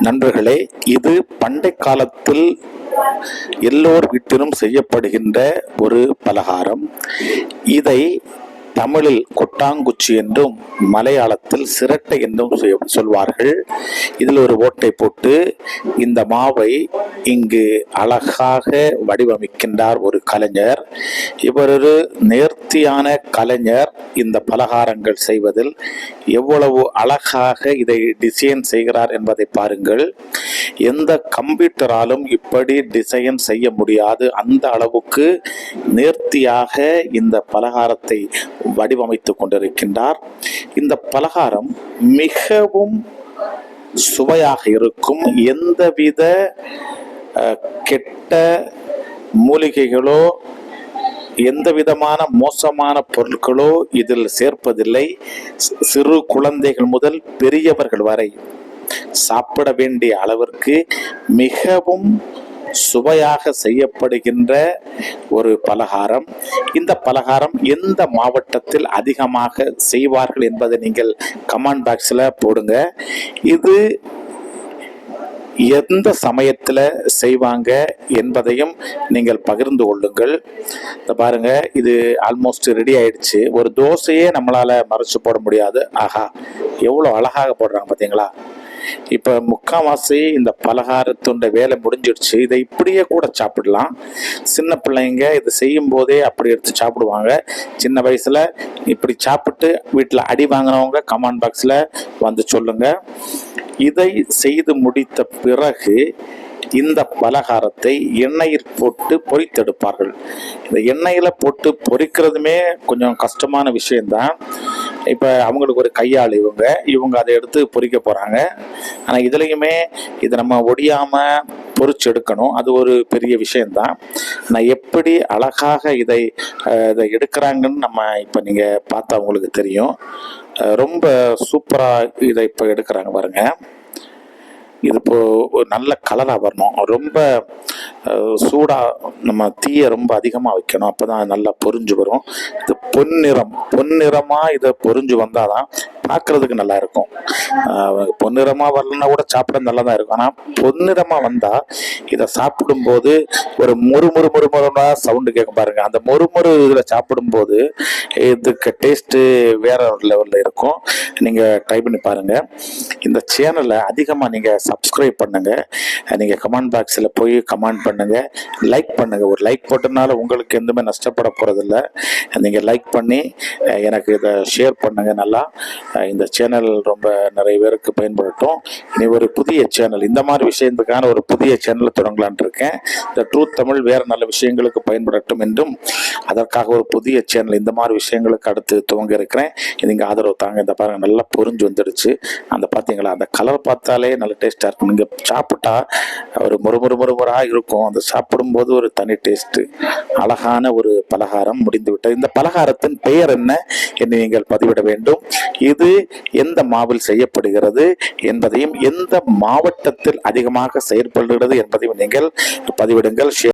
நண்பர்களே, இது பண்டை காலத்தில் எல்லோர் வீட்டிலும் செய்யப்படுகின்ற ஒரு பலகாரம். இதை தமிழில் கொட்டாங்குச்சி என்றும் மலையாளத்தில் சிரட்டை என்றும் சொல்வார்கள். இதில் ஒரு ஓட்டை போட்டு இந்த மாவை இங்கு அழகாக வடிவமைக்கின்றார் ஒரு கலைஞர். இவர் ஒரு நேர்த்தியான கலைஞர். இந்த பலகாரங்கள் செய்வதில் எவ்வளவு அழகாக இதை டிசைன் செய்கிறார் என்பதை பாருங்கள். எந்த கம்ப்யூட்டராலும் இப்படி டிசைன் செய்ய முடியாது. அந்த அளவுக்கு நேர்த்தியாக இந்த பலகாரத்தை வடிவமைத்துக் கொண்டிருக்கின்றார். இந்த பலகாரம் மிகவும் சுவையாக இருக்கும். எந்தவித கெட்ட மூலிகைகளோ எந்த விதமான மோசமான பொருட்களோ இதில் சேர்ப்பதில்லை. சிறு குழந்தைகள் முதல் பெரியவர்கள் வரை சாப்பிட வேண்டிய அளவிற்கு மிகவும் சுவையாக செய்யப்படுகின்ற ஒரு பலகாரம். இந்த பலகாரம் எந்த மாவட்டத்தில் அதிகமாக செய்வார்கள் என்பதை நீங்கள் கமெண்ட் பாக்ஸில் போடுங்க. இது எந்த சமயத்தில் செய்வாங்க என்பதையும் நீங்கள் பகிர்ந்து கொள்ளுங்கள். பாருங்க, இது ஆல்மோஸ்ட் ரெடி ஆயிடுச்சு. ஒரு தோசையே நம்மளால மறைச்சு போட முடியாது. ஆஹா, எவ்வளோ அழகாக போடுறாங்க பார்த்தீங்களா? இப்போ முக்கால்வாசி இந்த பலகாரத்துண்ட வேலை முடிஞ்சிடுச்சு. இதை இப்படியே கூட சாப்பிடலாம். சின்ன பிள்ளைங்க இது செய்யும் போதே அப்படி எடுத்து சாப்பிடுவாங்க. சின்ன வயசுல இப்படி சாப்பிட்டு வீட்டில் அடி வாங்கினவங்க கமெண்ட் பாக்ஸில் வந்து சொல்லுங்க. இதை செய்து முடித்த பிறகு இந்த பலகாரத்தை எண்ணெயில் போட்டு பொரித்தெடுப்பார்கள். இந்த எண்ணெயில் போட்டு பொரிக்கிறதுமே கொஞ்சம் கஷ்டமான விஷயம்தான். இப்போ அவங்களுக்கு ஒரு கையாள் இவங்க அதை எடுத்து பொரிக்க போகிறாங்க. ஆனால் இதுலேயுமே இதை நம்ம ஒடியாமல் பொரிச்சு எடுக்கணும். அது ஒரு பெரிய விஷயம்தான். நான் எப்படி அழகாக இதை எடுக்கிறாங்கன்னு நம்ம இப்போ நீங்கள் பார்த்தா உங்களுக்கு தெரியும். ரொம்ப சூப்பராக இதை இப்போ எடுக்கிறாங்க பாருங்க. இது இப்போ நல்ல கலராக வரணும். ரொம்ப சூடாக நம்ம தீயை ரொம்ப அதிகமாக வைக்கணும். அப்போ தான் நல்லா பொரிஞ்சு வரும். இது பொன்னிறமாக இதை பொரிஞ்சு வந்தால் தான் பார்க்குறதுக்கு நல்லா இருக்கும். பொன்னிறமாக வரலன்னா கூட சாப்பிட நல்லா தான் இருக்கும். ஆனால் பொன்னிறமாக வந்தால் இதை சாப்பிடும்போது ஒரு முறுமுறுமுறுமுறுனா சவுண்டு கேட்க பாருங்க. அந்த முறுமுறு இதில் சாப்பிடும்போது இதுக்கு டேஸ்ட்டு வேற ஒரு லெவலில் இருக்கும். நீங்கள் ட்ரை பண்ணி பாருங்கள். இந்த சேனலை அதிகமாக நீங்கள் சப்ஸ்கிரைப் பண்ணுங்கள். நீங்கள் கமெண்ட் பாக்ஸில் போய் கமெண்ட் பண்ணுங்கள், லைக் பண்ணுங்கள். ஒரு லைக் போட்டதுனால உங்களுக்கு எதுவுமே நஷ்டப்பட போகிறதில்ல. நீங்கள் லைக் பண்ணி எனக்கு இதை ஷேர் பண்ணுங்கள். நல்லா இந்த சேனல் ரொம்ப நிறைய பேருக்கு பயன்படட்டும். இனி ஒரு புதிய சேனல், இந்த மாதிரி விஷயத்துக்கான ஒரு புதிய சேனலை தொடங்கலான் இருக்கேன். இந்த ட்ரூத் தமிழ் வேறு நல்ல விஷயங்களுக்கு பயன்படட்டும் என்றும் அதற்காக ஒரு புதிய சேனல் இந்த மாதிரி விஷயங்களுக்கு அடுத்து துவங்க இருக்கிறேன். நீங்கள் ஆதரவு தாங்க. இந்த பாருங்கள், நல்லா பொரிஞ்சு வந்துடுச்சு. அந்த பார்த்தீங்களா, அந்த கலர் பார்த்தாலே நல்ல டேஸ்ட்டாக இருக்கும். நீங்கள் சாப்பிட்டா ஒரு முறுமுறாக இருக்கும். அந்த சாப்பிடும்போது ஒரு தனி டேஸ்ட்டு. அழகான ஒரு பலகாரம் முடிந்து விட்டது. இந்த பலகாரத்தின் பெயர் என்ன என்று நீங்கள் பதிவிட வேண்டும். இது எந்த மாவில் செய்யப்படுகிறது என்பதையும் எந்த மாவட்டத்தில் அதிகமாக செயற்படுகிறது என்பதையும் நீங்கள் பதிவிடுங்கள்.